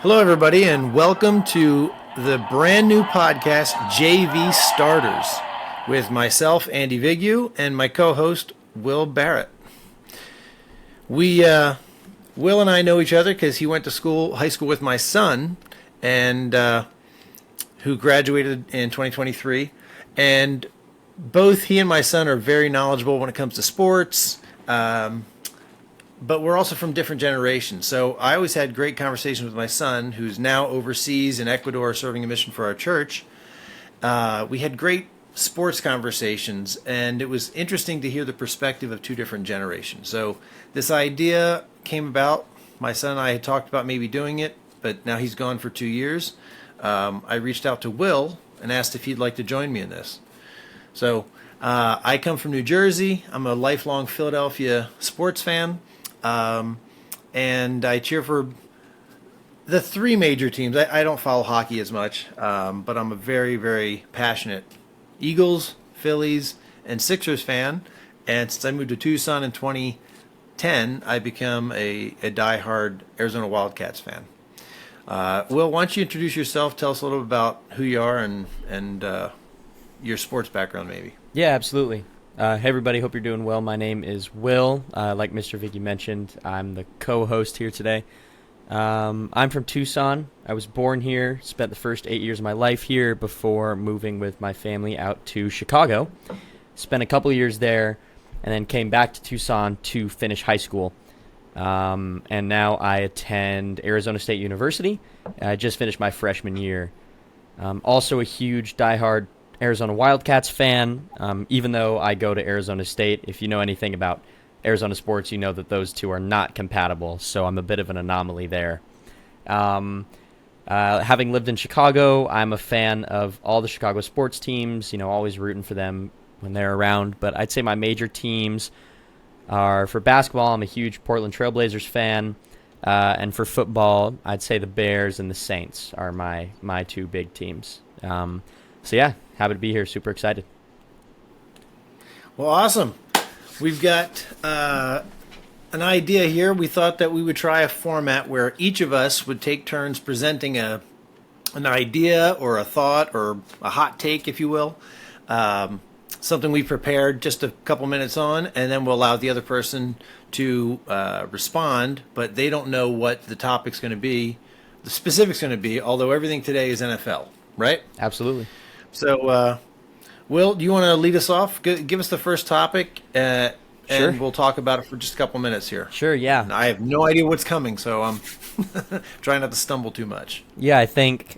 Hello, everybody, and welcome to the brand new podcast, JV Starters, with myself, Andy Vigu, and my co-host, Will Barrett. Will and I know each other because he went to high school with my son, and who graduated in 2023, and both he and my son are very knowledgeable when it comes to sports. But we're also from different generations. So I always had great conversations with my son, who's now overseas in Ecuador serving a mission for our church. We had great sports conversations, and it was interesting to hear the perspective of two different generations. So this idea came about. My son and I had talked about maybe doing it, but now he's gone for 2 years. I reached out to Will and asked if he'd like to join me in this. So I come from New Jersey. I'm a lifelong Philadelphia sports fan. And I cheer for the three major teams. I don't follow hockey as much, but I'm a very, very passionate Eagles, Phillies, and Sixers fan. And since I moved to Tucson in 2010, I become a diehard Arizona Wildcats fan. Will, why don't you introduce yourself? Tell us a little about who you are and your sports background, maybe. Yeah, absolutely. Hey, everybody. Hope you're doing well. My name is Will. Like Mr. Vicky mentioned, I'm the co-host here today. I'm from Tucson. I was born here, spent the first 8 years of my life here before moving with my family out to Chicago. Spent a couple of years there, and then came back to Tucson to finish high school. And now I attend Arizona State University. I just finished my freshman year. Also a huge diehard Arizona Wildcats fan, even though I go to Arizona State. If you know anything about Arizona sports, you know that those two are not compatible, so I'm a bit of an anomaly there. Having lived in Chicago, I'm a fan of all the Chicago sports teams, always rooting for them when they're around, but I'd say my major teams are, for basketball, I'm a huge Portland Trailblazers fan, and for football, I'd say the Bears and the Saints are my two big teams. So yeah, happy to be here. Super excited. Well, awesome. We've got an idea here. We thought that we would try a format where each of us would take turns presenting an idea or a thought or a hot take, if you will. Something we prepared just a couple minutes on, and then we'll allow the other person to respond, but they don't know what the topic's going to be, the specifics going to be, although everything today is NFL, right? Absolutely. So, Will, do you want to lead us off? Give us the first topic, and Sure. we'll talk about it for just a couple minutes here. Sure, yeah. And I have no idea what's coming, so I'm trying not to stumble too much. Yeah, I think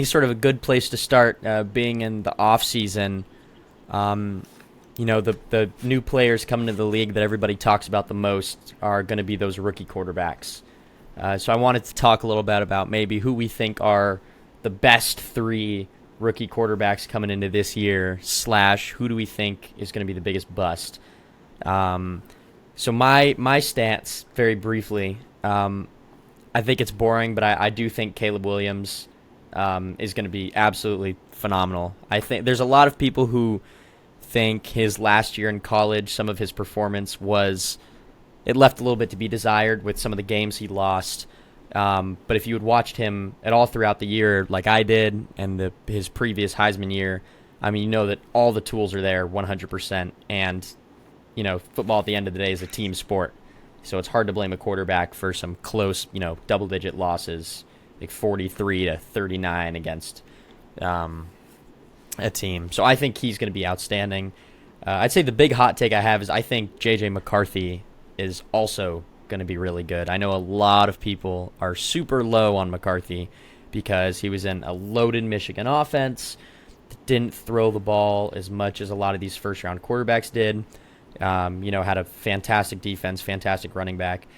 sort of a good place to start, being in the off season. The new players coming to the league that everybody talks about the most are going to be those rookie quarterbacks. So I wanted to talk a little bit about maybe who we think are the best three rookie quarterbacks coming into this year, / who do we think is going to be the biggest bust. So my stance, very briefly, I think it's boring, but I do think Caleb Williams is going to be absolutely phenomenal. I think there's a lot of people who think his last year in college, some of his performance it left a little bit to be desired with some of the games he lost. But if you had watched him at all throughout the year, like I did, and his previous Heisman year, I mean, you know that all the tools are there 100%. And, football at the end of the day is a team sport. So it's hard to blame a quarterback for some close, double-digit losses, like 43-39 against a team. So I think he's going to be outstanding. I'd say the big hot take I have is I think J.J. McCarthy is also going to be really good. I know a lot of people are super low on McCarthy because he was in a loaded Michigan offense, didn't throw the ball as much as a lot of these first-round quarterbacks did, had a fantastic defense, fantastic running back.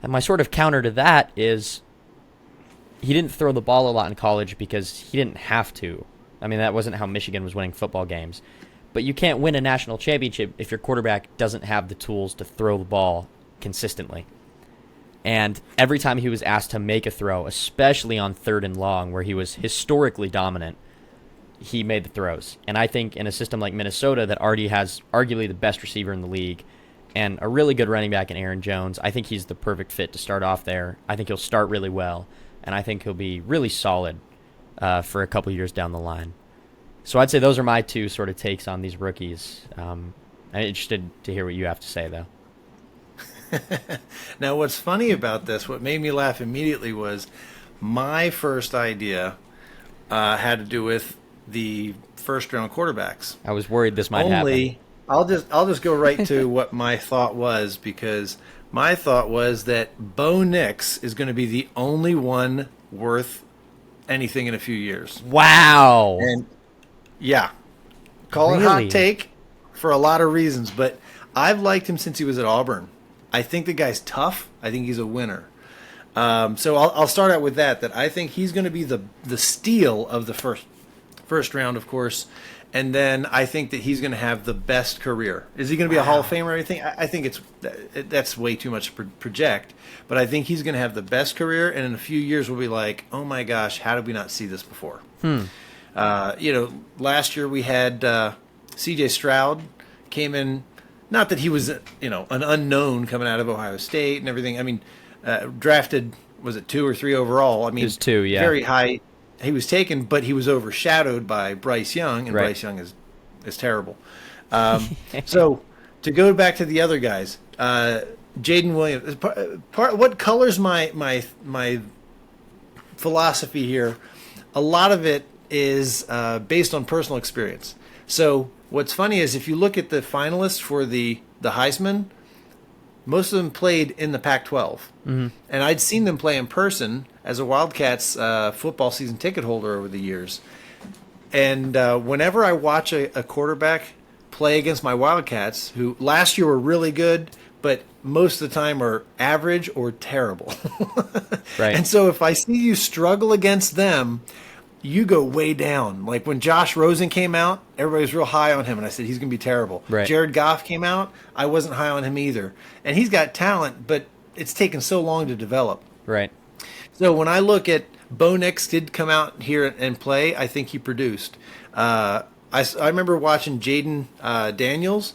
And my sort of counter to that is he didn't throw the ball a lot in college because he didn't have to. I mean, that wasn't how Michigan was winning football games. But you can't win a national championship if your quarterback doesn't have the tools to throw the ball consistently. And every time he was asked to make a throw, especially on 3rd and long, where he was historically dominant, he made the throws. And I think in a system like Minnesota that already has arguably the best receiver in the league and a really good running back in Aaron Jones, I think he's the perfect fit to start off there. I think he'll start really well. and I think he'll be really solid for a couple years down the line. So I'd say those are my two sort of takes on these rookies. I'm interested to hear what you have to say, though. Now, what's funny about this, what made me laugh immediately was my first idea had to do with the first-round quarterbacks. I was worried this might happen. I'll just go right to what my thought was, because my thought was that Bo Nix is going to be the only one worth anything in a few years. Wow. And yeah, call it Really? hot take for a lot of reasons, but I've liked him since he was at Auburn. I think the guy's tough. I think he's a winner. So I'll start out with that I think he's going to be the steal of the first round, of course, and then I think that he's going to have the best career. Is he going to be a Hall of Famer or anything? I think that's way too much to project, but I think he's going to have the best career, and in a few years we'll be like, oh my gosh, how did we not see this before? Last year we had C.J. Stroud came in. Not that he was, an unknown coming out of Ohio State and everything. I mean, drafted, was it 2 or 3 overall? I mean, It was 2, yeah. Very high. He was taken, but he was overshadowed by Bryce Young, and Right. Bryce Young is terrible. So to go back to the other guys, Jaden Williams. What colors my philosophy here? A lot of it is based on personal experience. So what's funny is if you look at the finalists for the Heisman, most of them played in the Pac-12. Mm-hmm. And I'd seen them play in person as a Wildcats football season ticket holder over the years. And whenever I watch a quarterback play against my Wildcats, who last year were really good, but most of the time are average or terrible. Right. And so if I see you struggle against them, you go way down. Like when Josh Rosen came out, everybody was real high on him, and I said he's going to be terrible. Right. Jared Goff came out, I wasn't high on him either. And he's got talent, but it's taken so long to develop. Right. So when I look at Bo Nix did come out here and play, I think he produced. I remember watching Jaden Daniels,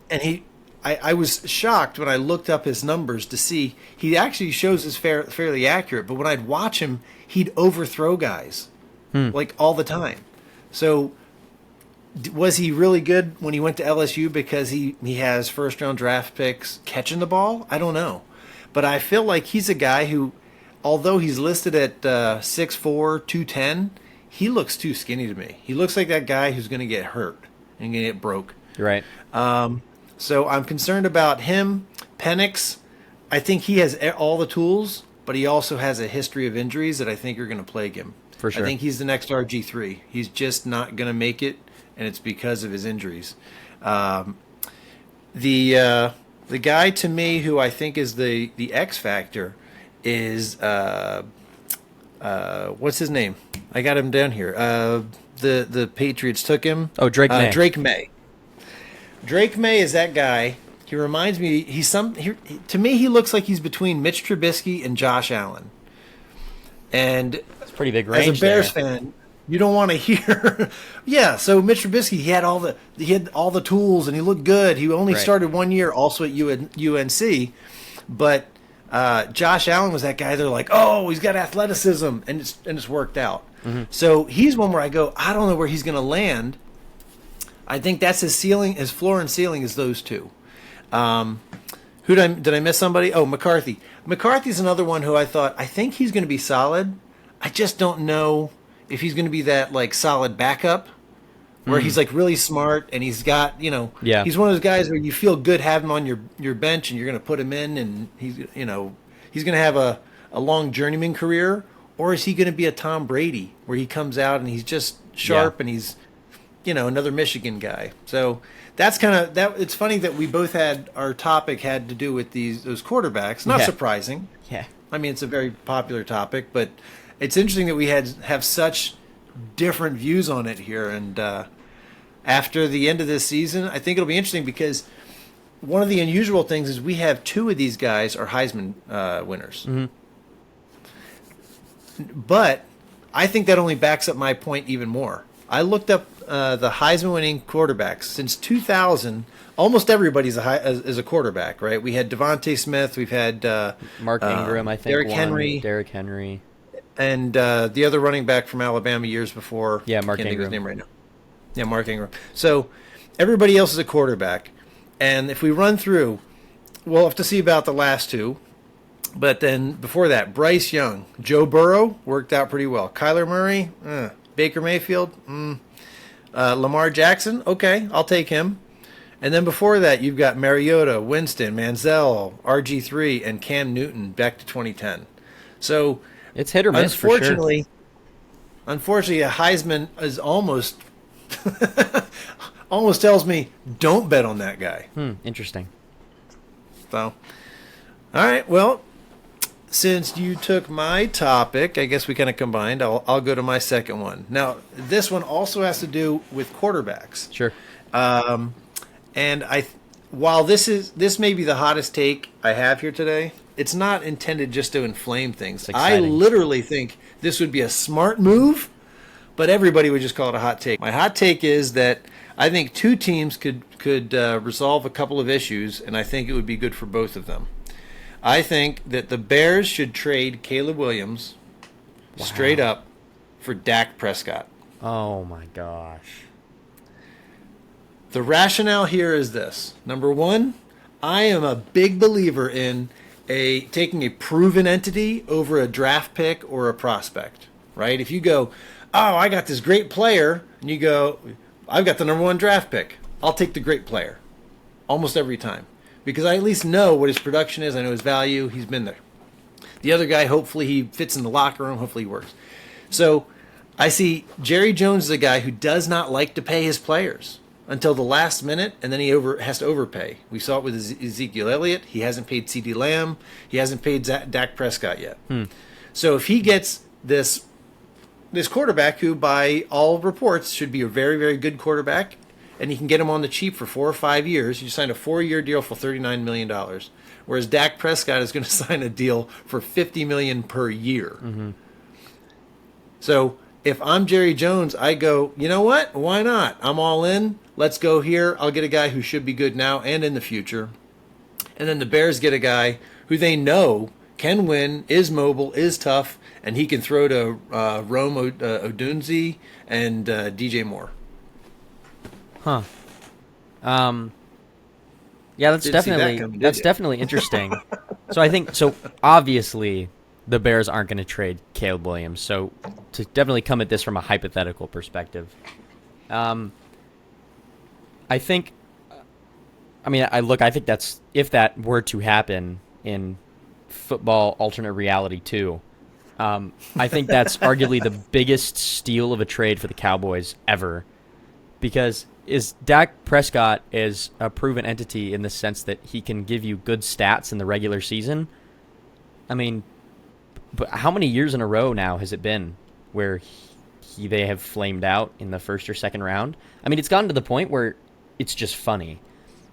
and I was shocked when I looked up his numbers to see he actually shows is fairly accurate. But when I'd watch him, he'd overthrow guys like all the time. So was he really good when he went to LSU because he has first-round draft picks catching the ball? I don't know. But I feel like he's a guy who, although he's listed at 6'4", 210, he looks too skinny to me. He looks like that guy who's going to get hurt and going to get broke. Right. So I'm concerned about him. Penix, I think he has all the tools, but he also has a history of injuries that I think are going to plague him. For sure. I think he's the next RG3. He's just not going to make it, and it's because of his injuries. The guy to me who I think is the X factor is what's his name? I got him down here. The Patriots took him. Oh, Drake May. Drake May. Drake May is that guy. He reminds me. To me, he looks like he's between Mitch Trubisky and Josh Allen. And It's pretty big range as a Bears there. fan, you don't want to hear. Yeah, so Mitch Trubisky, he had all the tools, and he looked good. He only Right. started 1 year, also at UNC, but Josh Allen was that guy. They're like, oh, he's got athleticism, and it's worked out. Mm-hmm. So he's one where I go, I don't know where he's going to land. I think that's his ceiling, his floor and ceiling is those two. Did I miss somebody? Oh, McCarthy. McCarthy's another one who I think he's going to be solid. I just don't know if he's going to be that like solid backup where he's like really smart and he's got, Yeah. he's one of those guys where you feel good having him on your bench and you're going to put him in and he's going to have a long journeyman career, or is he going to be a Tom Brady where he comes out and he's just sharp and he's another Michigan guy. So that's kind of that. It's funny that we both had our topic had to do with those quarterbacks. Not surprising. Yeah. I mean, it's a very popular topic, but it's interesting that we have such different views on it here. And after the end of this season, I think it'll be interesting because one of the unusual things is we have 2 of these guys are Heisman winners. Mm-hmm. But I think that only backs up my point even more. I looked up the Heisman-winning quarterbacks since 2000. Almost everybody's is a quarterback, right? We had Devontae Smith. We've had Mark Ingram, I think. Derrick Henry. Derrick Henry. and the other running back from Alabama years before. Yeah, Mark Can't think of his Ingram. name right now. Yeah, Mark Ingram. So everybody else is a quarterback. And if we run through, we'll have to see about the last two. But then before that, Bryce Young, Joe Burrow worked out pretty well. Kyler Murray, Baker Mayfield, Lamar Jackson, okay, I'll take him. And then before that, you've got Mariota, Winston, Manziel, RG3, and Cam Newton back to 2010. So It's hit or miss for sure. Unfortunately, a Heisman is almost almost tells me don't bet on that guy. Interesting. So, all right, well, since you took my topic, I guess we kind of combined. I'll go to my second one. Now, this one also has to do with quarterbacks. Sure. And while this may be the hottest take I have here today, it's not intended just to inflame things. It's I exciting. literally think this would be a smart move, but everybody would just call it a hot take. My hot take is that I think two teams could resolve a couple of issues, and I think it would be good for both of them. I think that the Bears should trade Caleb Williams straight up for Dak Prescott. Oh my gosh. The rationale here is this. Number one, I am a big believer in taking a proven entity over a draft pick or a prospect, right? If you go, oh, I got this great player, and you go, I've got the number one draft pick, I'll take the great player almost every time because I at least know what his production is. I know his value. He's been there. The other guy, hopefully he fits in the locker room. Hopefully he works. So I see Jerry Jones is a guy who does not like to pay his players until the last minute, and then he has to overpay. We saw it with Ezekiel Elliott. He hasn't paid CeeDee Lamb. He hasn't paid Dak Prescott yet. So if he gets this quarterback who, by all reports, should be a very, very good quarterback, and you can get him on the cheap for 4 or 5 years, you sign a 4-year deal for $39 million, whereas Dak Prescott is going to sign a deal for $50 million per year. So if I'm Jerry Jones, I go, you know what? Why not? I'm all in. Let's go here. I'll get a guy who should be good now and in the future. And then the Bears get a guy who they know can win, is mobile, is tough, and he can throw to Rome Odunze and DJ Moore. Huh. Yeah, that's Didn't see that definitely coming, did that's ya? definitely interesting. So I think obviously the Bears aren't going to trade Caleb Williams. So to definitely come at this from a hypothetical perspective, I think that's if that were to happen in football alternate reality too. I think that's arguably the biggest steal of a trade for the Cowboys ever, because is Dak Prescott is a proven entity in the sense that he can give you good stats in the regular season. I mean, but how many years in a row now has it been where they have flamed out in the first or second round? I mean, it's gotten to the point where it's just funny.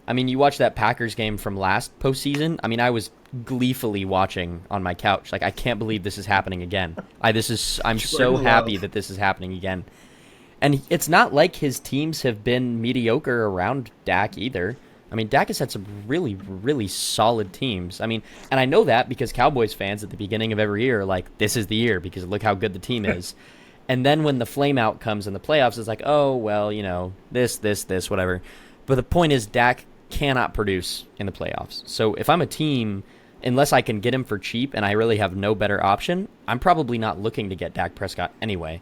I mean, you watch that Packers game from last postseason. I mean, I was gleefully watching on my couch. Like, I can't believe this is happening again. I'm so happy that this is happening again. And it's not like his teams have been mediocre around Dak either. I mean, Dak has had some really, really solid teams. I mean, and I know that because Cowboys fans at the beginning of every year are like, this is the year because look how good the team is. And then when the flame out comes in the playoffs, it's like, oh, well, you know, this, whatever. But the point is Dak cannot produce in the playoffs. So if I'm a team, unless I can get him for cheap and I really have no better option, I'm probably not looking to get Dak Prescott anyway.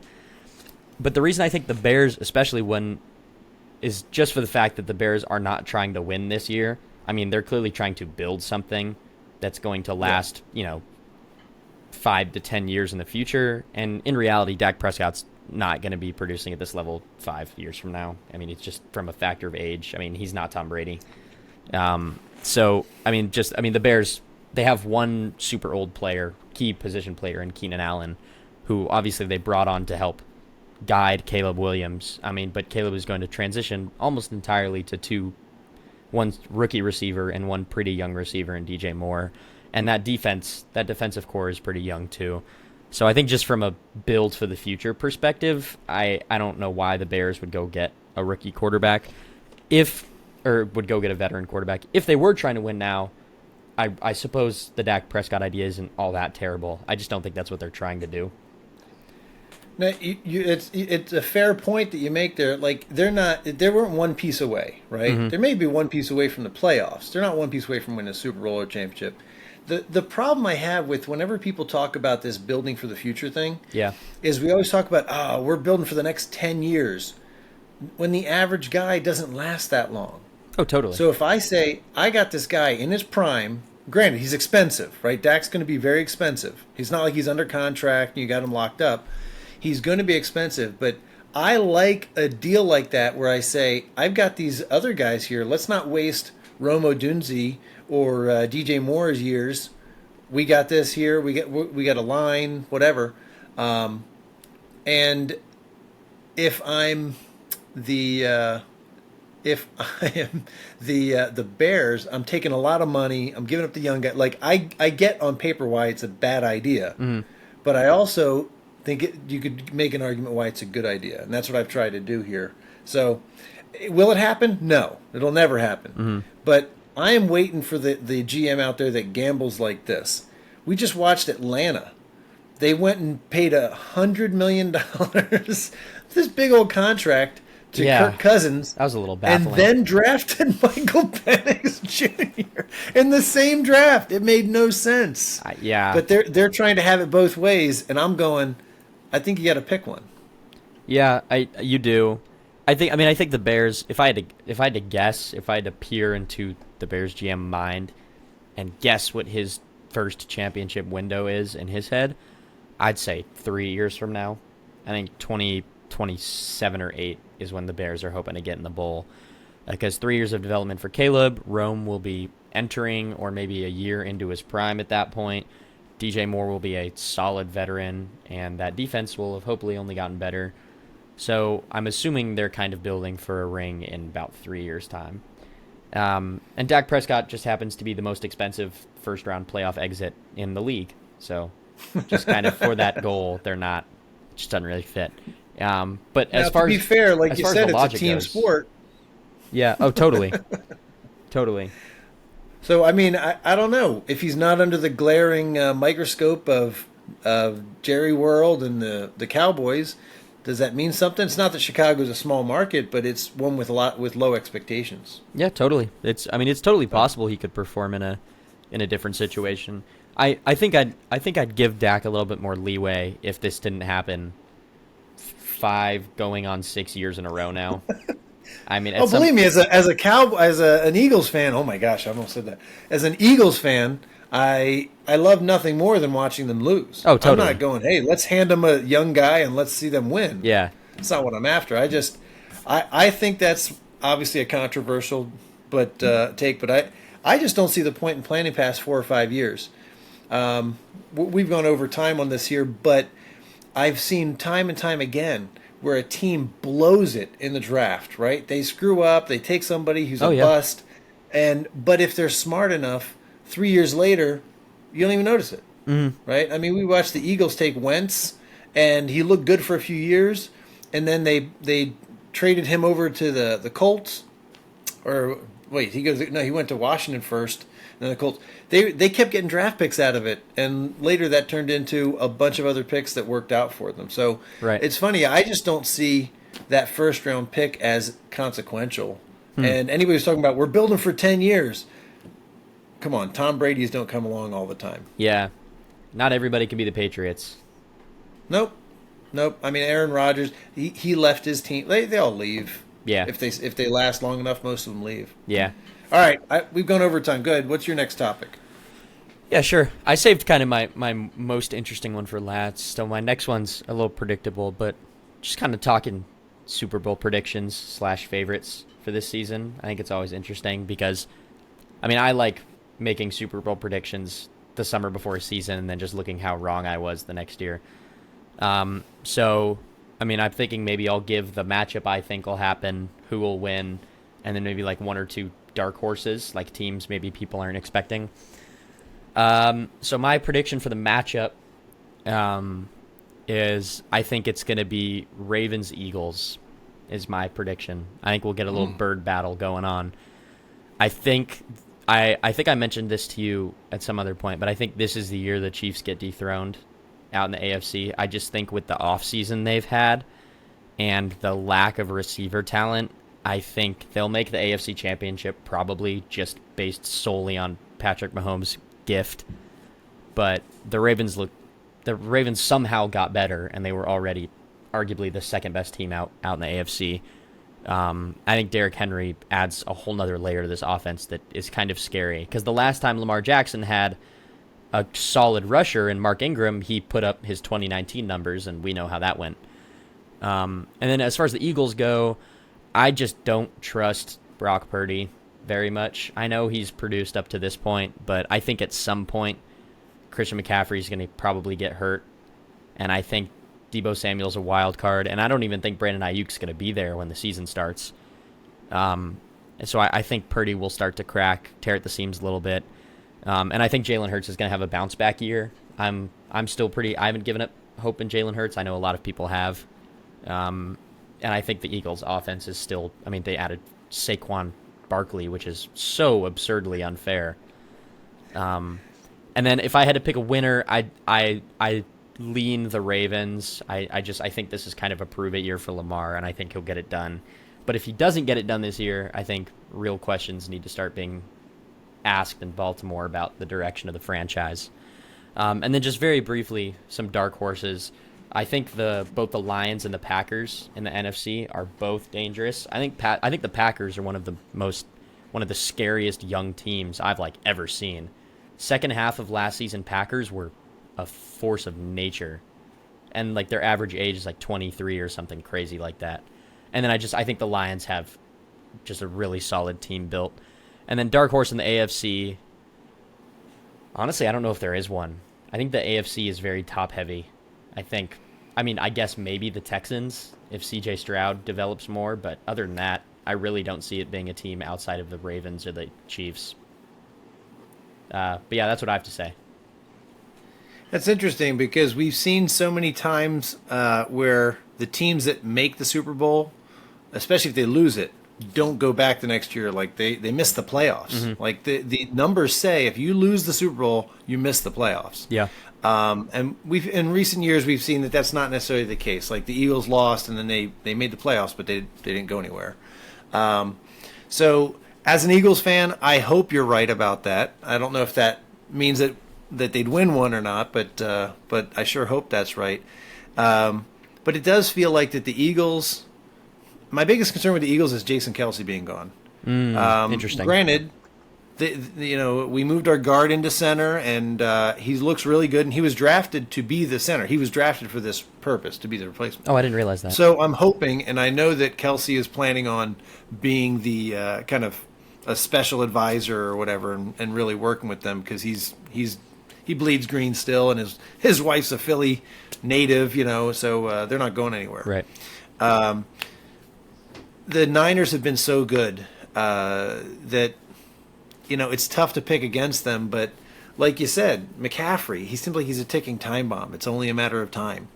But the reason I think the Bears, especially is just for the fact that the Bears are not trying to win this year. I mean, they're clearly trying to build something that's going to last, 5 to 10 years in the future. And in reality, Dak Prescott's not going to be producing at this level 5 years from now. I mean, it's just from a factor of age. I mean, he's not Tom Brady. The Bears, they have one super old player, key position player in Keenan Allen, who obviously they brought on to help guide Caleb Williams. I mean, but Caleb is going to transition almost entirely to one rookie receiver and one pretty young receiver in DJ Moore. And that defensive core is pretty young too. So I think just from a build for the future perspective, I don't know why the Bears would go get a rookie quarterback would go get a veteran quarterback. If they were trying to win now, I suppose the Dak Prescott idea isn't all that terrible. I just don't think that's what they're trying to do. No, it's a fair point that you make there. Like they weren't one piece away, right? Mm-hmm. They may be one piece away from the playoffs. They're not one piece away from winning a Super Bowl or championship. The problem I have with whenever people talk about this building for the future thing, Yeah. is we always talk about we're building for the next 10 years, when the average guy doesn't last that long. Oh, totally. So if I say I got this guy in his prime, granted he's expensive, right? Dak's going to be very expensive. He's not like he's under contract and you got him locked up. He's going to be expensive, but I like a deal like that where I say, I've got these other guys here. Let's not waste Rome Odunze or DJ Moore's years. We got this here. We got a line, whatever. And if I'm the if I am the Bears, I'm taking a lot of money. I'm giving up the young guy. Like I get on paper why it's a bad idea, but I also think you could make an argument why it's a good idea, and that's what I've tried to do here. So, will it happen? No, it'll never happen. But I am waiting for the GM out there that gambles like this. We just watched Atlanta. They went and paid $100 million, this big old contract to Kirk Cousins. That was a little baffling. And then drafted Michael Penix Jr. in the same draft. It made no sense. But they're trying to have it both ways, and I'm going, I think you got to pick one. Yeah, you do. I think the Bears. If I had to guess, if I had to peer into the Bears GM mind and guess what his first championship window is in his head, I'd say 3 years from now. I think 2027 or 8 is when the Bears are hoping to get in the bowl. Because 3 years of development for Caleb, Rome will be entering or maybe a year into his prime at that point. DJ Moore will be a solid veteran, and that defense will have hopefully only gotten better. So I'm assuming they're kind of building for a ring in about 3 years' time. And Dak Prescott just happens to be the most expensive first-round playoff exit in the league. So just kind of for that goal, it just doesn't really fit. But now, as far to be as fair, like you said, the it's a team goes, sport. Yeah. Oh, totally. Totally. So I mean, I don't know if he's not under the glaring microscope of Jerry World and the Cowboys. Does that mean something? It's not that Chicago's a small market, but it's one with low expectations. Yeah, totally. It's totally possible he could perform in a different situation. I think I'd give Dak a little bit more leeway if this didn't happen 5 going on 6 years in a row now. I mean, believe me, as an Eagles fan, oh my gosh, I almost said that. As an Eagles fan, I love nothing more than watching them lose. Oh, totally. I'm not going, hey, let's hand them a young guy and let's see them win. Yeah. That's not what I'm after. I think that's obviously a controversial take, but I just don't see the point in planning past 4 or 5 years. We've gone over time on this here, but I've seen time and time again where a team blows it in the draft, right? They screw up, they take somebody who's a bust, but if they're smart enough, 3 years later, you don't even notice it, right? I mean, we watched the Eagles take Wentz, and he looked good for a few years, and then they traded him over to the Colts, or wait, he went to Washington first, and then the Colts. They kept getting draft picks out of it, and later that turned into a bunch of other picks that worked out for them. So It's funny, I just don't see that first round pick as consequential. And anybody who's talking about we're building for 10 years. Come on, Tom Brady's don't come along all the time. Yeah. Not everybody can be the Patriots. Nope. I mean, Aaron Rodgers, he left his team. They all leave. Yeah. If they last long enough, most of them leave. Yeah. All right, we've gone over time. Go ahead. What's your next topic? Yeah, sure. I saved kind of my most interesting one for last. So my next one's a little predictable, but just kind of talking Super Bowl predictions / favorites for this season. I think it's always interesting because, I mean, I like making Super Bowl predictions the summer before a season and then just looking how wrong I was the next year. So, I mean, I'm thinking maybe I'll give the matchup I think will happen, who will win, and then maybe like 1 or 2 dark horses, like teams maybe people aren't expecting. So my prediction for the matchup is I think it's going to be Ravens-Eagles is my prediction. I think we'll get a little bird battle going on. I think I mentioned this to you at some other point, but I think this is the year the Chiefs get dethroned, out in the AFC. I just think with the offseason they've had and the lack of receiver talent, I think they'll make the AFC Championship probably just based solely on Patrick Mahomes' gift. But the Ravens somehow got better, and they were already arguably the second best team out in the AFC. I think Derrick Henry adds a whole nother layer to this offense that is kind of scary. Because the last time Lamar Jackson had a solid rusher in Mark Ingram, he put up his 2019 numbers, and we know how that went. And then as far as the Eagles go, I just don't trust Brock Purdy very much. I know he's produced up to this point, but I think at some point Christian McCaffrey is going to probably get hurt, and I think Deebo Samuel's a wild card, and I don't even think Brandon Ayuk's going to be there when the season starts. And so I think Purdy will start to tear at the seams a little bit. And I think Jalen Hurts is going to have a bounce back year. I haven't given up hope in Jalen Hurts. I know a lot of people have. And I think the Eagles offense is still, they added Saquon Barkley, which is so absurdly unfair. And then if I had to pick a winner, I lean the Ravens. I think this is kind of a prove it year for Lamar, and I think he'll get it done. But if he doesn't get it done this year, I think real questions need to start being asked in Baltimore about the direction of the franchise. And then just very briefly, some dark horses. I think both the Lions and the Packers in the NFC are both dangerous. I think the Packers are one of the scariest young teams I've ever seen. Second half of last season, Packers were a force of nature, and their average age is 23 or something crazy like that. And then I think the Lions have just a really solid team built. And then dark horse in the AFC, honestly, I don't know if there is one. I think the AFC is very top heavy. I guess maybe the Texans if CJ Stroud develops more, but other than that, I really don't see it being a team outside of the Ravens or the Chiefs. But yeah, that's what I have to say. That's interesting because we've seen so many times where the teams that make the Super Bowl, especially if they lose it, don't go back the next year. They miss the playoffs. Mm-hmm. The numbers say if you lose the Super Bowl, you miss the playoffs. Yeah. And in recent years we've seen that that's not necessarily the case. The Eagles lost and then they made the playoffs, but they didn't go anywhere. So as an Eagles fan, I hope you're right about that. I don't know if that means that they'd win one or not, but I sure hope that's right. But it does feel like that the Eagles. My biggest concern with the Eagles is Jason Kelce being gone. Interesting. Granted, we moved our guard into center, and he looks really good. And he was drafted to be the center. He was drafted for this purpose, to be the replacement. Oh, I didn't realize that. So I'm hoping, and I know that Kelce is planning on being the kind of a special advisor or whatever, and really working with them because he bleeds green still, and his wife's a Philly native, so they're not going anywhere. Right. The Niners have been so good that it's tough to pick against them. But like you said, McCaffrey, he's a ticking time bomb. It's only a matter of time.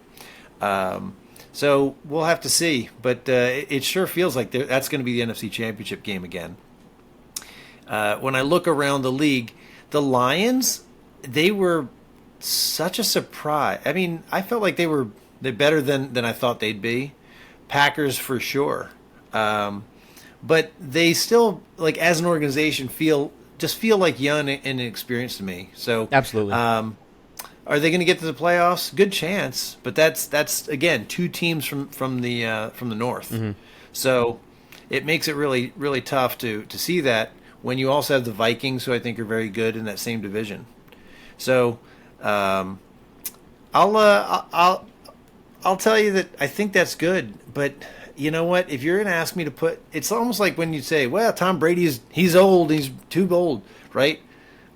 So we'll have to see. But it sure feels like that's going to be the NFC Championship game again. When I look around the league, the Lions, they were such a surprise. I felt like they're better than I thought they'd be. Packers for sure. But they still, as an organization, feel like young and inexperienced to me. So absolutely. Are they going to get to the playoffs? Good chance, but that's again two teams from the north. Mm-hmm. So it makes it really really tough to see that when you also have the Vikings, who I think are very good in that same division. So I'll tell you that I think that's good, but. You know what? If you're going to ask me to put, it's almost like when you say, "Well, Tom Brady's old, he's too old," right?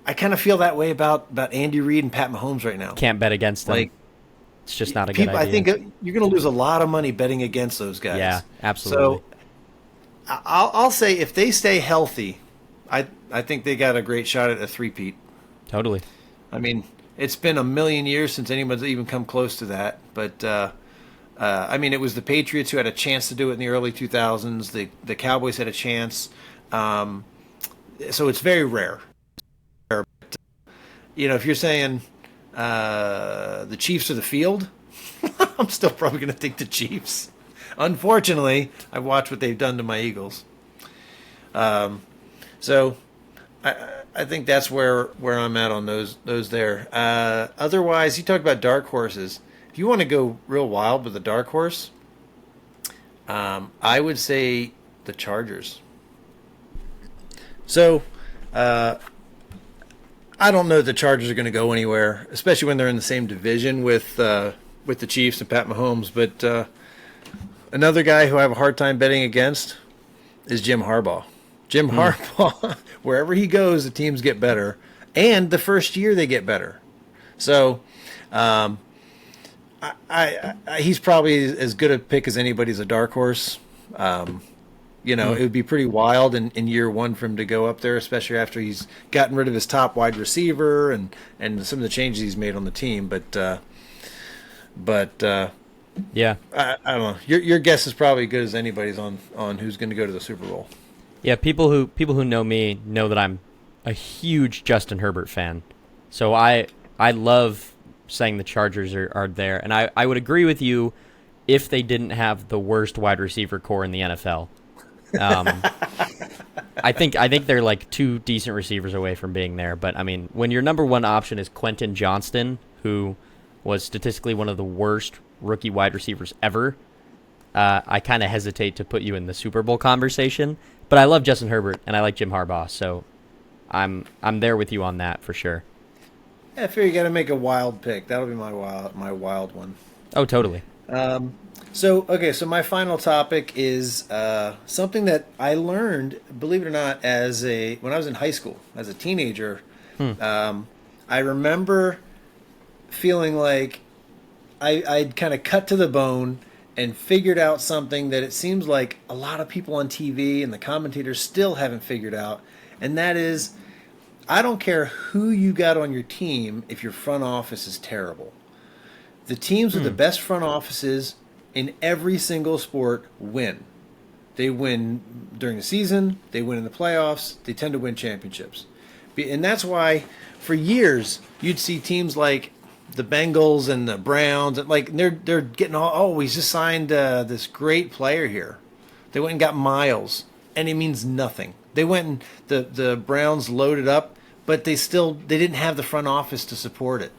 I kind of feel that way about Andy Reid and Pat Mahomes right now. Can't bet against them. It's just not a good idea. I think you're going to lose a lot of money betting against those guys. Yeah, absolutely. So I'll say if they stay healthy, I think they got a great shot at a three-peat. Totally. It's been a million years since anyone's even come close to that, but. It was the Patriots who had a chance to do it in the early 2000s. The Cowboys had a chance. So it's very rare. But, if you're saying the Chiefs or the field, I'm still probably going to take the Chiefs. Unfortunately, I've watched what they've done to my Eagles. So I think that's where I'm at on those there. Otherwise, you talked about dark horses. If you want to go real wild with a dark horse, I would say the Chargers. So I don't know that the Chargers are going to go anywhere, especially when they're in the same division with the Chiefs and Pat Mahomes. But another guy who I have a hard time betting against is Jim Harbaugh. Jim Harbaugh, wherever he goes, the teams get better, and the first year they get better. So, he's probably as good a pick as anybody as a dark horse. It would be pretty wild in year one for him to go up there, especially after he's gotten rid of his top wide receiver and some of the changes he's made on the team. But Yeah. I don't know. Your guess is probably as good as anybody's on who's going to go to the Super Bowl. Yeah, people who know me know that I'm a huge Justin Herbert fan. So I love saying the Chargers are there. And I would agree with you if they didn't have the worst wide receiver core in the NFL. I think they're like two decent receivers away from being there. But, I mean, when your number one option is Quentin Johnston, who was statistically one of the worst rookie wide receivers ever, I kind of hesitate to put you in the Super Bowl conversation. But I love Justin Herbert, and I like Jim Harbaugh, so I'm there with you on that for sure. Yeah, I figure you got to make a wild pick. That'll be my wild one. Oh, totally. So my final topic is something that I learned, believe it or not, when I was in high school as a teenager. I remember feeling like I'd kind of cut to the bone and figured out something that it seems like a lot of people on TV and the commentators still haven't figured out, and that is, I don't care who you got on your team if your front office is terrible. The teams with the best front offices in every single sport win. They win during the season, they win in the playoffs, they tend to win championships. And that's why for years you'd see teams like the Bengals and the Browns, like they're getting we just signed this great player here. They went and got Miles, and it means nothing. They went and the Browns loaded up, but they didn't have the front office to support it.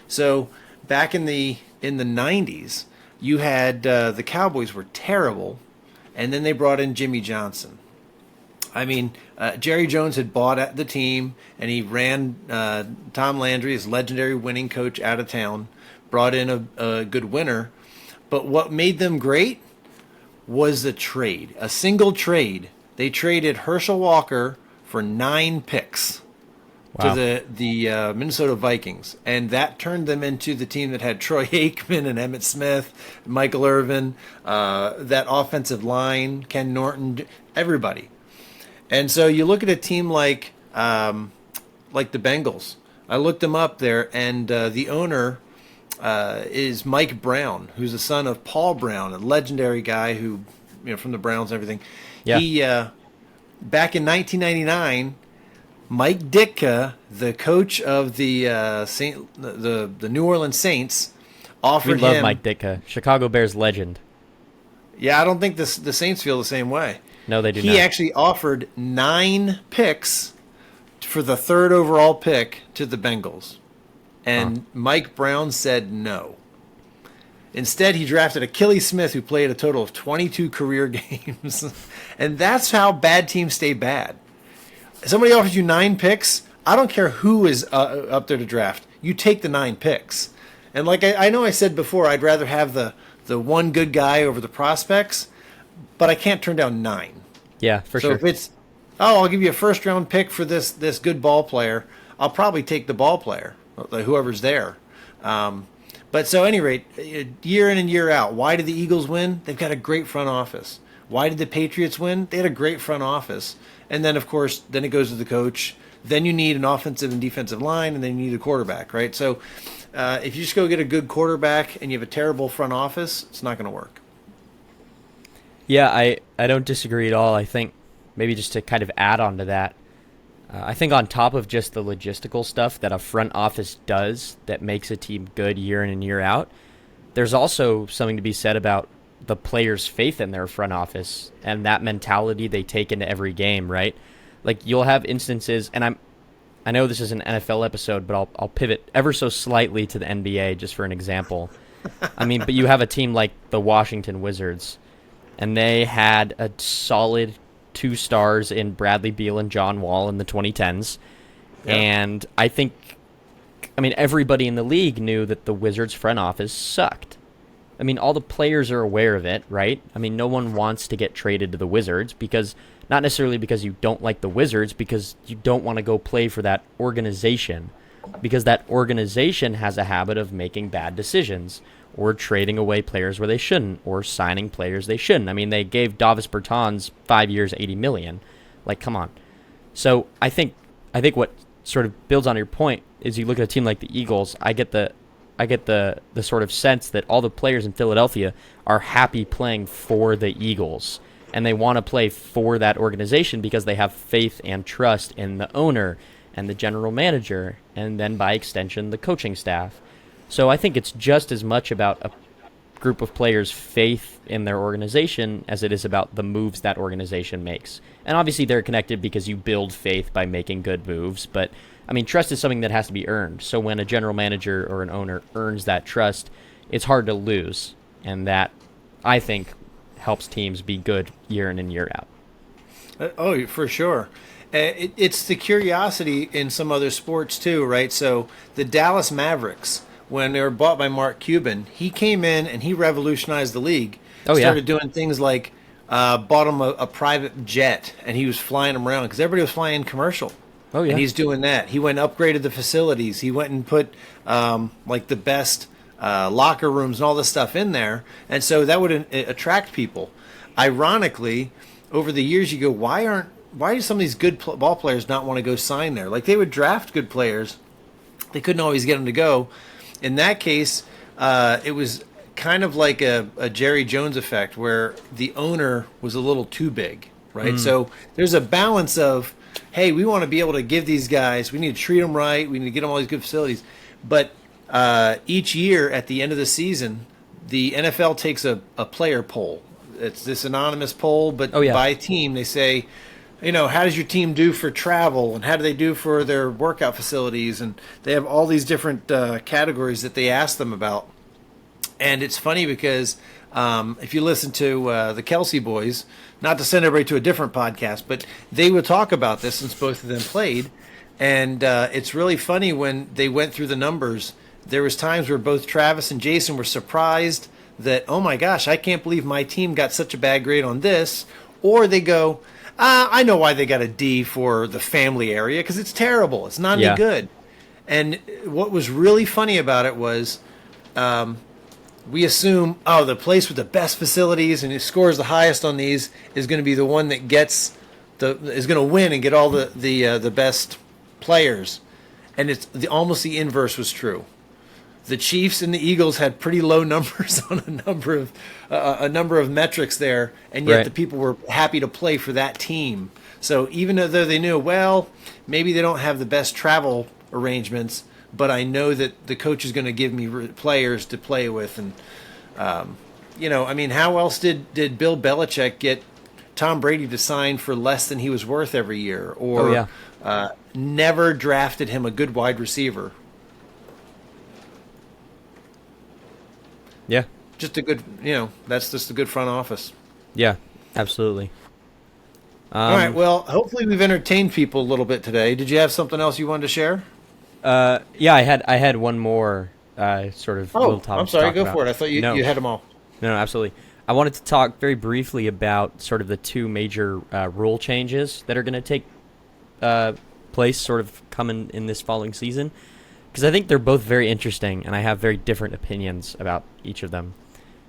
So back in the 90s, you had the Cowboys were terrible, and then they brought in Jimmy Johnson. I mean, Jerry Jones had bought the team, and he ran Tom Landry, his legendary winning coach, out of town, brought in a good winner. But what made them great was the trade, a single trade. They traded Herschel Walker for 9 picks to the Minnesota Vikings, and that turned them into the team that had Troy Aikman and Emmitt Smith, Michael Irvin, that offensive line, Ken Norton, everybody. And so you look at a team like the Bengals. I looked them up there, and the owner is Mike Brown, who's the son of Paul Brown, a legendary guy who, from the Browns and everything. Yeah. He back in 1999, Mike Ditka, the coach of the the New Orleans Saints, offered him. We love Mike Ditka, Chicago Bears legend. Yeah, I don't think the Saints feel the same way. No, they do not. He actually offered 9 picks for the 3rd overall pick to the Bengals. And Mike Brown said no. Instead, he drafted Achilles Smith, who played a total of 22 career games. And that's how bad teams stay bad. Somebody offers you 9 picks, I don't care who is up there to draft. You take the 9 picks. And like I know I said before, I'd rather have the one good guy over the prospects, but I can't turn down 9. Yeah, for sure. So if it's, I'll give you a first-round pick for this good ball player, I'll probably take the ball player, whoever's there. But so at any rate, year in and year out, why did the Eagles win? They've got a great front office. Why did the Patriots win? They had a great front office. And then, of course, then it goes to the coach. Then you need an offensive and defensive line, and then you need a quarterback, right? So if you just go get a good quarterback and you have a terrible front office, it's not going to work. Yeah, I don't disagree at all. I think maybe just to kind of add on to that, I think on top of just the logistical stuff that a front office does that makes a team good year in and year out, there's also something to be said about the players' faith in their front office and that mentality they take into every game, right? Like you'll have instances, and I know this is an NFL episode, but I'll pivot ever so slightly to the NBA just for an example. I mean, but you have a team like the Washington Wizards, and they had a solid 2 stars in Bradley Beal and John Wall in the 2010s. Yeah. And I mean, everybody in the league knew that the Wizards front office sucked. I mean, all the players are aware of it, right? I mean, no one wants to get traded to the Wizards because, not necessarily because you don't like the Wizards, because you don't want to go play for that organization. Because that organization has a habit of making bad decisions or trading away players where they shouldn't or signing players they shouldn't. I mean, they gave Davis Bertans 5 years, $80 million. Like, come on. So I think what sort of builds on your point is you look at a team like the Eagles. I get the sort of sense that all the players in Philadelphia are happy playing for the Eagles, and they want to play for that organization because they have faith and trust in the owner and the general manager, and then by extension the coaching staff. So I think it's just as much about a group of players' faith in their organization as it is about the moves that organization makes. And obviously they're connected because you build faith by making good moves, but I mean, trust is something that has to be earned. So when a general manager or an owner earns that trust, it's hard to lose. And that, I think, helps teams be good year in and year out. Oh, for sure. It's the curiosity in some other sports too, right? So the Dallas Mavericks, when they were bought by Mark Cuban, he came in and he revolutionized the league. Started doing things like bought him a private jet, and he was flying them around because everybody was flying commercial. Oh, yeah. And he's doing that. He went and upgraded the facilities. He went and put like the best locker rooms and all this stuff in there. And so that would attract people. Ironically, over the years, you go, why do some of these good ball players not want to go sign there? Like, they would draft good players. They couldn't always get them to go. In that case, it was kind of like a Jerry Jones effect where the owner was a little too big, right? So there's a balance of, hey, we want to be able to give these guys, we need to treat them right, we need to get them all these good facilities. But each year at the end of the season, the NFL takes a player poll. It's this anonymous poll, but by team, they say, how does your team do for travel, and how do they do for their workout facilities? And they have all these different categories that they ask them about. And it's funny because if you listen to the Kelsey boys, not to send everybody to a different podcast, but they would talk about this since both of them played. And it's really funny when they went through the numbers. There was times where both Travis and Jason were surprised that, oh my gosh, I can't believe my team got such a bad grade on this. Or they go, I know why they got a D for the family area, because it's terrible. It's not any good. And what was really funny about it was we assume, the place with the best facilities and who scores the highest on these is going to be the one that is going to win and get all the best players. And almost the inverse was true. The Chiefs and the Eagles had pretty low numbers on a number of metrics there, and yet the people were happy to play for that team. So even though they knew, well, maybe they don't have the best travel arrangements, but I know that the coach is going to give me players to play with. And, how else did Bill Belichick get Tom Brady to sign for less than he was worth every year? Or never drafted him a good wide receiver? Yeah. Just a good, that's just a good front office. Yeah, absolutely. All right, well, hopefully we've entertained people a little bit today. Did you have something else you wanted to share? Yeah, I had one more sort of little topic. I'm sorry, to talk go about. for it. I thought you had them all. No, absolutely. I wanted to talk very briefly about sort of the 2 major rule changes that are going to take place sort of coming in this following season, because I think they're both very interesting, and I have very different opinions about each of them.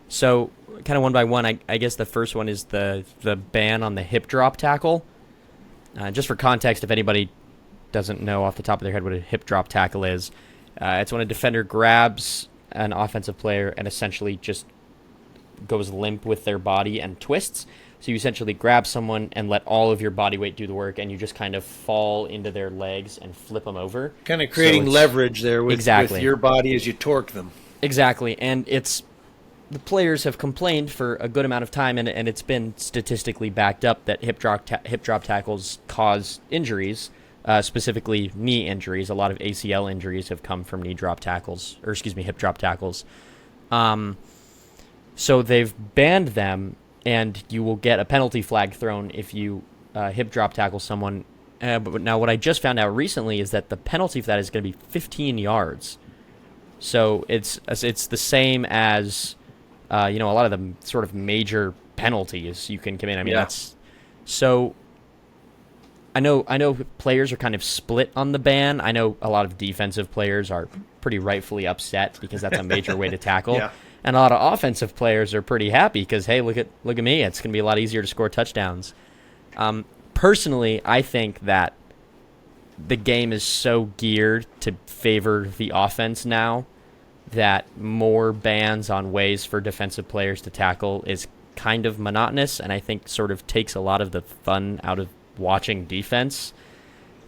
So, kind of one by one, I guess the first one is the ban on the hip drop tackle. Just for context, if anybody doesn't know off the top of their head what a hip drop tackle is, it's when a defender grabs an offensive player and essentially just goes limp with their body and twists. So you essentially grab someone and let all of your body weight do the work, and you just kind of fall into their legs and flip them over. Kind of So creating it's leverage there with exactly, your body as you torque them. exactly, and it's the players have complained for a good amount of time, and it's been statistically backed up that hip drop tackles cause injuries, specifically knee injuries. A lot of ACL injuries have come from hip drop tackles. So they've banned them, and you will get a penalty flag thrown if you hip drop tackle someone. But now, what I just found out recently is that the penalty for that is going to be 15 yards. So it's the same as a lot of the sort of major penalties you can commit. I mean, that's so. I know players are kind of split on the ban. I know a lot of defensive players are pretty rightfully upset because that's a major way to tackle. Yeah. And a lot of offensive players are pretty happy because, hey, look at me. It's going to be a lot easier to score touchdowns. Personally, I think that the game is so geared to favor the offense now that more bans on ways for defensive players to tackle is kind of monotonous, and I think sort of takes a lot of the fun out of watching defense.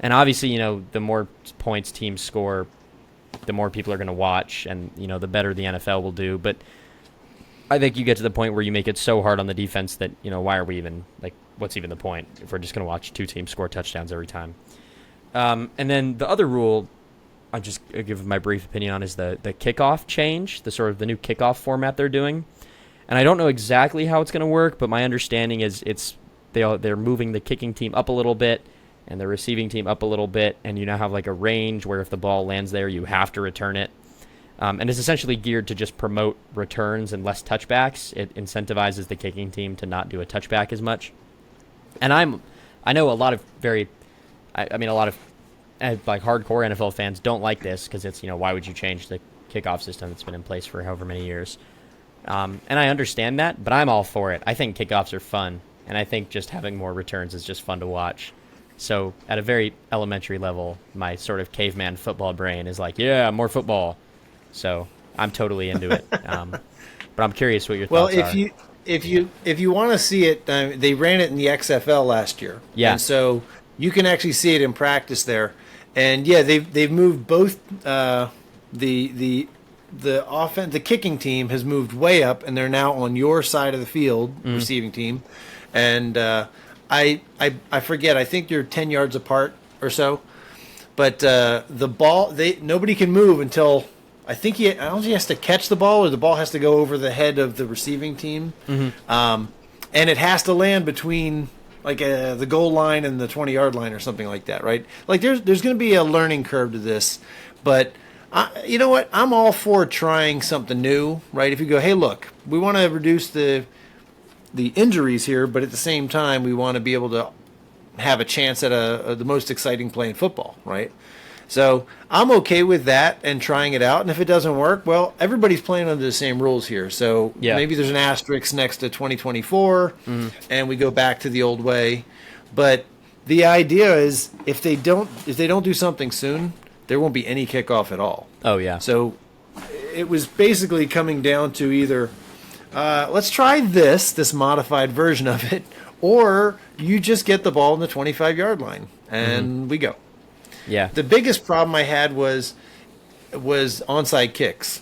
And obviously, the more points teams score, the more people are going to watch, and the better the NFL will do. But I think you get to the point where you make it so hard on the defense that why are we even what's even the point if we're just going to watch two teams score touchdowns every time? And then the other rule I'll just give my brief opinion on is the kickoff change, the sort of the new kickoff format they're doing. And I don't know exactly how it's going to work, but my understanding is they're moving the kicking team up a little bit and the receiving team up a little bit, and you now have like a range where if the ball lands there, you have to return it. And it's essentially geared to just promote returns and less touchbacks. It incentivizes the kicking team to not do a touchback as much. And I know a lot of hardcore NFL fans don't like this because it's, why would you change the kickoff system that's been in place for however many years? And I understand that, but I'm all for it. I think kickoffs are fun, and I think just having more returns is just fun to watch. So at a very elementary level, my sort of caveman football brain is like, yeah, more football. So I'm totally into it. But I'm curious what your thoughts are. If you want to see it, they ran it in the XFL last year. Yeah. And so you can actually see it in practice there. And yeah, they've moved both the offense, the kicking team has moved way up, and they're now on your side of the field, receiving team. And I forget, I think you're 10 yards apart or so. But the ball, nobody can move until I don't know if he has to catch the ball or the ball has to go over the head of the receiving team. And it has to land between the goal line and the 20-yard line or something like that, right? Like there's going to be a learning curve to this, but you know what? I'm all for trying something new, right? If you go, hey, look, we want to reduce the injuries here, but at the same time, we want to be able to have a chance at the most exciting play in football, right? So I'm okay with that and trying it out. And if it doesn't work, well, everybody's playing under the same rules here. So maybe there's an asterisk next to 2024, and we go back to the old way. But the idea is if they don't do something soon, there won't be any kickoff at all. Oh yeah. So it was basically coming down to either let's try this modified version of it, or you just get the ball in the 25-yard line and we go. Yeah. The biggest problem I had was onside kicks.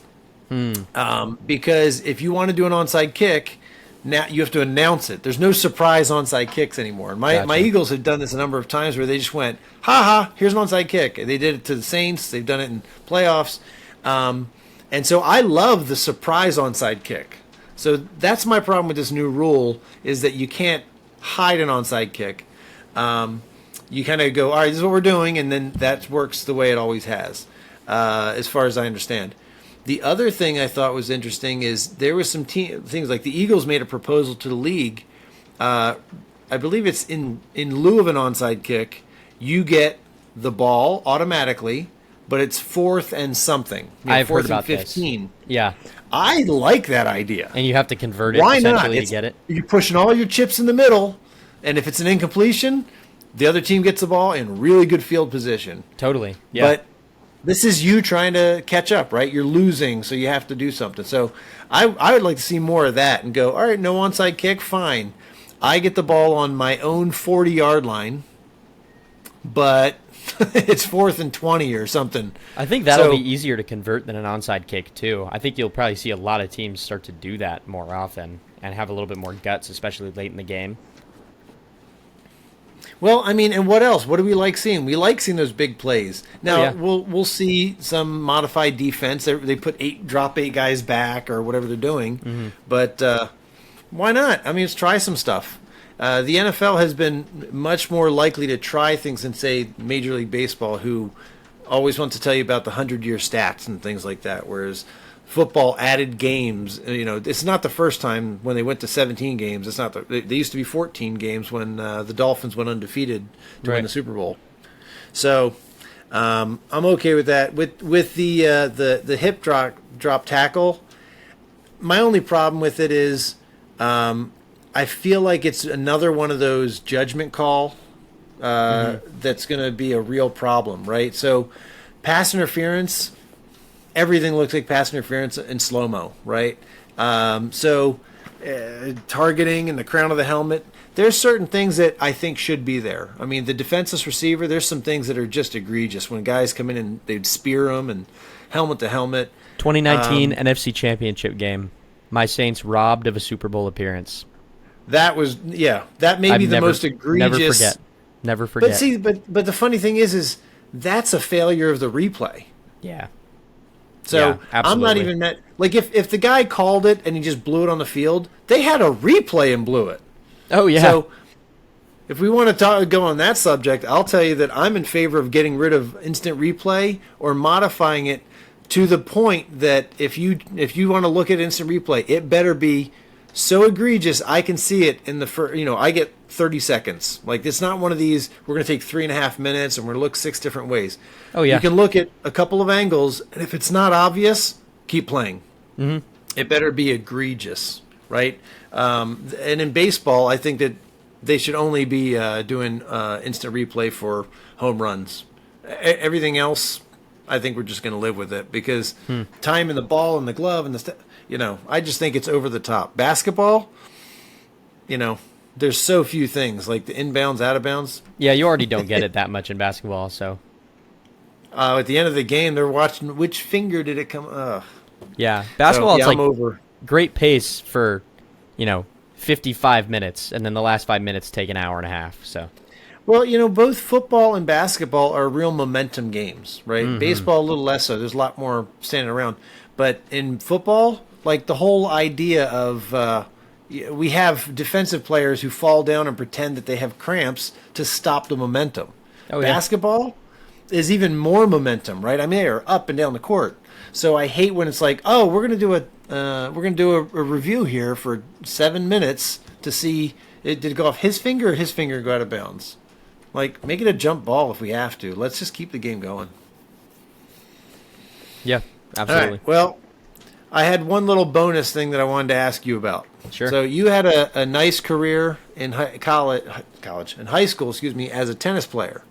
Because if you want to do an onside kick, now you have to announce it. There's no surprise onside kicks anymore. And my Eagles have done this a number of times where they just went, ha ha, here's an onside kick. They did it to the Saints. They've done it in playoffs. And so I love the surprise onside kick. So that's my problem with this new rule is that you can't hide an onside kick. You kind of go, all right, this is what we're doing, and then that works the way it always has, as far as I understand. The other thing I thought was interesting is there was some things like the Eagles made a proposal to the league. I believe it's in lieu of an onside kick, you get the ball automatically, but it's 4th and something. I've heard 4th about and 15. this. Yeah. I like that idea. And you have to convert it Why essentially not? to get it. You're pushing all your chips in the middle, and if it's an incompletion, the other team gets the ball in really good field position. Totally. Yeah. But this is you trying to catch up, right? You're losing, so you have to do something. So I would like to see more of that and go, all right, no onside kick, fine. I get the ball on my own 40-yard line, but it's 4th and 20 or something. I think that'll So- be easier to convert than an onside kick too. I think you'll probably see a lot of teams start to do that more often and have a little bit more guts, especially late in the game. Well, I mean, and what else? What do we like seeing? We like seeing those big plays. Now, yeah. we'll see some modified defense. They drop 8 guys back or whatever they're doing. But why not? I mean, let's try some stuff. The NFL has been much more likely to try things than, say, Major League Baseball, who always wants to tell you about the 100-year stats and things like that, whereas football added games. You know, it's not the first time when they went to 17 games. It's not. They used to be 14 games when the Dolphins went undefeated to win the Super Bowl. So I'm okay with that. With the hip drop tackle, my only problem with it is I feel like it's another one of those judgment call that's going to be a real problem, right? So pass interference. Everything looks like pass interference in slow-mo, right? Targeting and the crown of the helmet, there's certain things that I think should be there. I mean, the defenseless receiver, there's some things that are just egregious. When guys come in and they'd spear them and helmet to helmet. 2019 NFC Championship game. My Saints robbed of a Super Bowl appearance. That may be the most egregious. Never forget. But see, but the funny thing is that's a failure of the replay. Yeah. So yeah, I'm not even that. Like if the guy called it and he just blew it on the field, they had a replay and blew it. Oh yeah. So if we want to go on that subject, I'll tell you that I'm in favor of getting rid of instant replay or modifying it to the point that if you want to look at instant replay, it better be so egregious I can see it in the first. I get 30 seconds. Like, it's not one of these, we're going to take 3.5 minutes and we're going to look 6 different ways. Oh, yeah. You can look at a couple of angles, and if it's not obvious, keep playing. Mm-hmm. It better be egregious, right? And in baseball, I think that they should only be doing instant replay for home runs. Everything else, I think we're just going to live with it because time and the ball and the glove and I just think it's over the top. Basketball, there's so few things like the inbounds, out of bounds. Yeah, you already don't get it that much in basketball, so. At the end of the game, they're watching which finger did it come. Yeah, basketball. It's like I'm over. Great pace for, 55 minutes, and then the last 5 minutes take an hour and a half. So. Well, both football and basketball are real momentum games, right? Mm-hmm. Baseball a little less so. There's a lot more standing around, but in football, like the whole idea of we have defensive players who fall down and pretend that they have cramps to stop the momentum. Oh, yeah. Basketball is even more momentum, right? I mean, they're up and down the court. So I hate when it's like, oh, we're gonna do a review here for 7 minutes to see did it go off his finger or his finger go out of bounds. Like, make it a jump ball if we have to. Let's just keep the game going. Yeah, absolutely. All right. Well, I had one little bonus thing that I wanted to ask you about. Sure. So you had a nice career in high school, as a tennis player.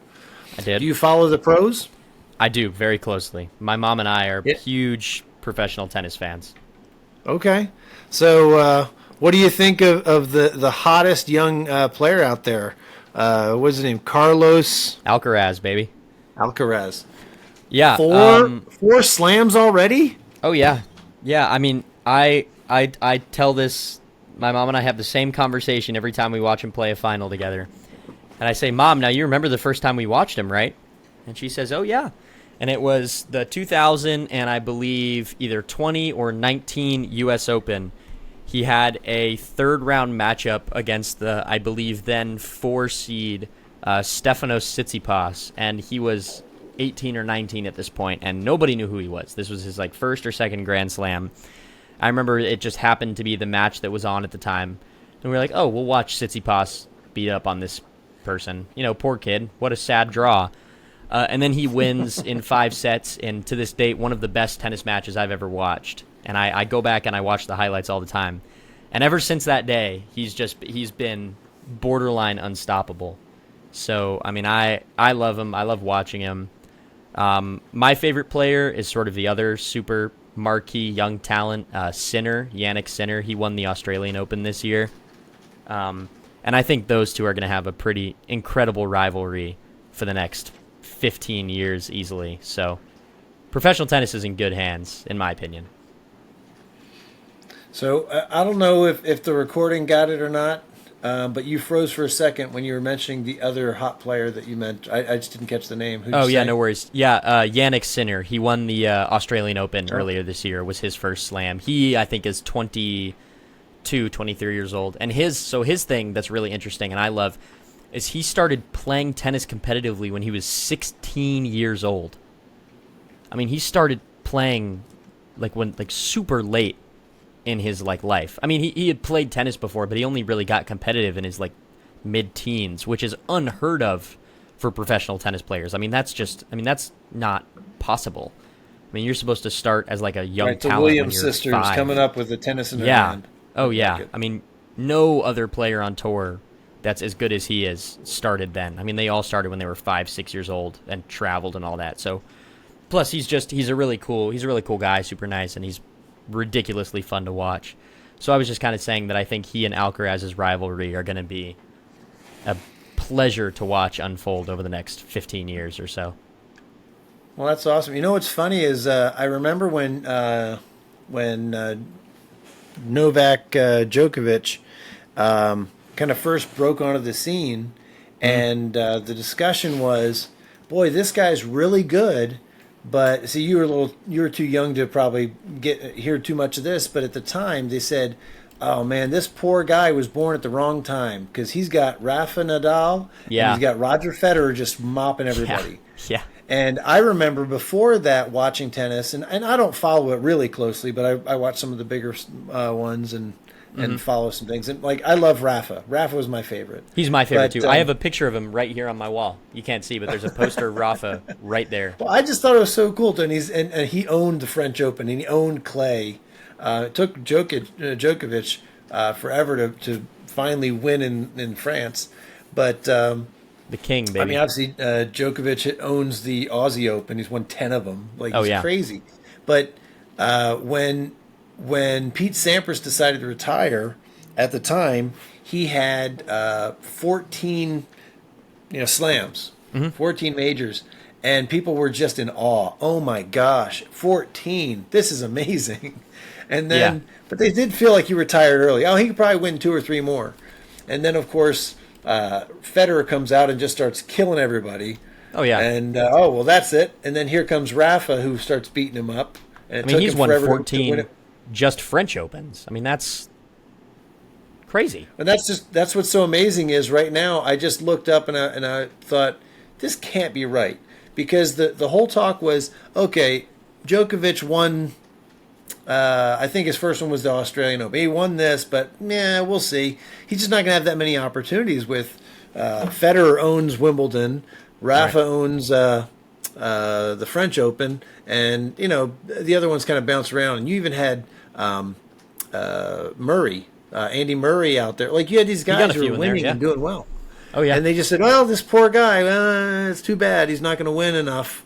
I did. Do you follow the pros? I do, very closely. My mom and I are Yeah. huge professional tennis fans. Okay. So what do you think of the hottest young player out there? What's his name? Carlos Alcaraz, baby. Alcaraz. Yeah. Four slams already? Oh, yeah. Yeah, I mean, I tell this, my mom and I have the same conversation every time we watch him play a final together. And I say, Mom, now you remember the first time we watched him, right? And she says, oh, yeah. And it was the 2000 and I believe either 20 or 19 U.S. Open. He had a third-round matchup against the, I believe, then 4-seed Stefanos Tsitsipas. And he was 18 or 19 at this point, and nobody knew who he was. This was his first or second Grand Slam. I remember it just happened to be the match that was on at the time. And we were like, oh, we'll watch Tsitsipas beat up on this person. Poor kid. What a sad draw. And then he wins in 5 sets, and to this date, one of the best tennis matches I've ever watched. And I go back and I watch the highlights all the time. And ever since that day, he's been borderline unstoppable. So, I mean, I love him. I love watching him. My favorite player is sort of the other super marquee young talent, Sinner, Yannick Sinner. He won the Australian Open this year. And I think those two are going to have a pretty incredible rivalry for the next 15 years easily. So professional tennis is in good hands, in my opinion. So I don't know if the recording got it or not, but you froze for a second when you were mentioning the other hot player that you meant. I just didn't catch the name. Who'd you say? No worries. Yeah, Yannick Sinner. He won the Australian Open earlier this year. Was his first slam. He, I think, is 22, 23 years old. And his thing that's really interesting and I love is he started playing tennis competitively when he was 16 years old. I mean, he started playing like super late in his life. I mean, he had played tennis before, but he only really got competitive in his mid-teens, which is unheard of for professional tennis players. I mean, that's not possible. I mean, you're supposed to start as a young talent. The Williams when you're sisters 5. coming up with the tennis in their Yeah. hand. Oh yeah. I mean, no other player on tour that's as good as he is started then. I mean, they all started when they were 5, 6 years old and traveled and all that. So, plus he's a really cool guy, super nice, and he's ridiculously fun to watch. So I was just kind of saying that I think he and Alcaraz's rivalry are going to be a pleasure to watch unfold over the next 15 years or so. Well, that's awesome. You know what's funny is I remember when Novak Djokovic kind of first broke onto the scene, and the discussion was, boy, this guy's really good. But see, you were too young to probably hear too much of this. But at the time, they said, "Oh man, this poor guy was born at the wrong time because he's got Rafa Nadal, and he's got Roger Federer just mopping everybody." Yeah. And I remember before that watching tennis, and I don't follow it really closely, but I watch some of the bigger ones and follow some things. And I love Rafa. Rafa was my favorite. He's my favorite too. I have a picture of him right here on my wall. You can't see, but there's a poster of Rafa right there. Well, I just thought it was so cool, and he owned the French Open, and he owned clay. It took Djokovic forever to finally win in France, but the king, baby. I mean, obviously Djokovic owns the Aussie Open. He's won 10 of them. He's crazy. But when Pete Sampras decided to retire, at the time he had 14 slams, 14 majors, and people were just in awe. Oh my gosh, 14! This is amazing. And then, but they did feel like he retired early. Oh, he could probably win 2 or 3 more. And then, of course, Federer comes out and just starts killing everybody. Oh yeah. And well, that's it. And then here comes Rafa, who starts beating him up. And I mean, he's won 14 just French Opens. I mean, that's crazy. And that's what's so amazing is right now I just looked up and I thought this can't be right, because the whole talk was, okay, Djokovic won. I think his first one was the Australian Open. He won this, but we'll see. He's just not going to have that many opportunities. With Federer owns Wimbledon, Rafa owns the French Open, and the other ones kind of bounce around. And you even had Murray, Andy Murray out there. You had these guys who were winning and doing well. Oh yeah. And they just said, well, this poor guy, it's too bad. He's not going to win enough.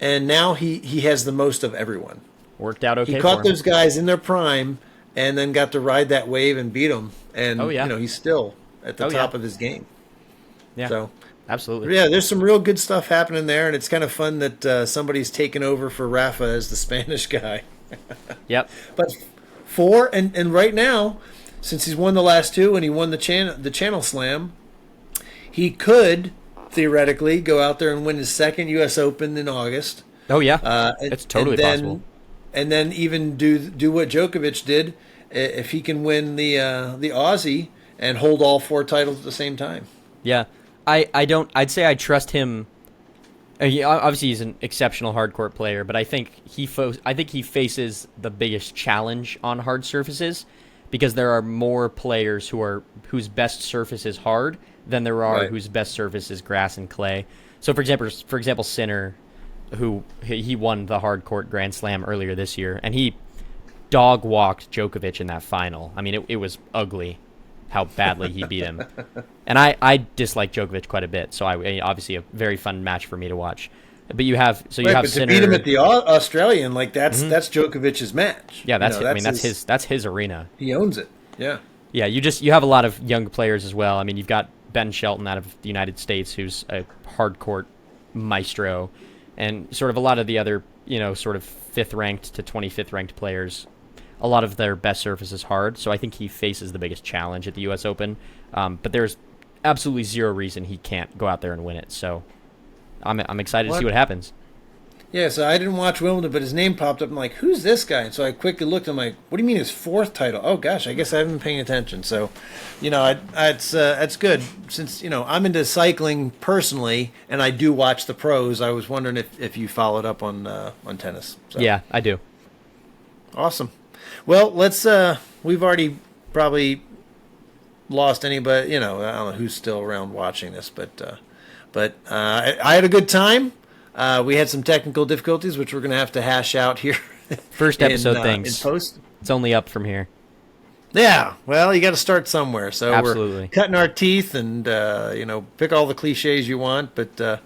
And now he has the most of everyone. Worked out okay. He caught those guys in their prime, and then got to ride that wave and beat them. And he's still at the top of his game. Yeah. So absolutely. Yeah, there's some real good stuff happening there, and it's kind of fun that somebody's taken over for Rafa as the Spanish guy. Yep. But and right now, since he's won the last 2 and he won the Channel Slam, he could theoretically go out there and win his second U.S. Open in August. Oh yeah, it's totally possible. And then even do what Djokovic did, if he can win the Aussie and hold all 4 titles at the same time. Yeah, I'd say I trust him. Obviously, he's an exceptional hard court player, but I think he faces the biggest challenge on hard surfaces, because there are more players whose best surface is hard than there are whose best surface is grass and clay. So, for example, Sinner, who he won the hard court Grand Slam earlier this year, and he dog walked Djokovic in that final. I mean, it was ugly how badly he beat him. And I dislike Djokovic quite a bit, so obviously a very fun match for me to watch. But you have but Sinner. To beat him at the Australian, that's Djokovic's match. Yeah, that's his arena. He owns it. Yeah. Yeah, you have a lot of young players as well. I mean, you've got Ben Shelton out of the United States, who's a hard court maestro, and sort of a lot of the other, sort of 5th ranked to 25th ranked players. A lot of their best surface is hard, so I think he faces the biggest challenge at the U.S. Open. But there's absolutely zero reason he can't go out there and win it. So I'm excited to see what happens. Yeah, so I didn't watch Wimbledon, but his name popped up. I'm like, who's this guy? And so I quickly looked. I'm like, what do you mean his 4th title? Oh, gosh, I guess I haven't been paying attention. So, it's good. Since, I'm into cycling personally, and I do watch the pros, I was wondering if you followed up on tennis. So. Yeah, I do. Awesome. Well, let's we've already probably lost anybody, I don't know who's still around watching this, but I had a good time. We had some technical difficulties, which we're going to have to hash out here. First episode things. In post. It's only up from here. Yeah, well, you got to start somewhere. So Absolutely. We're cutting our teeth and, pick all the cliches you want. But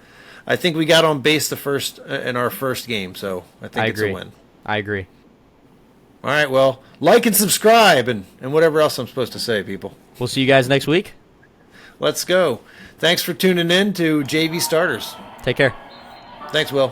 I think we got on base in our first game, so I think it's a win. I agree. All right, well, like and subscribe and whatever else I'm supposed to say, people. We'll see you guys next week. Let's go. Thanks for tuning in to JV Starters. Take care. Thanks, Will.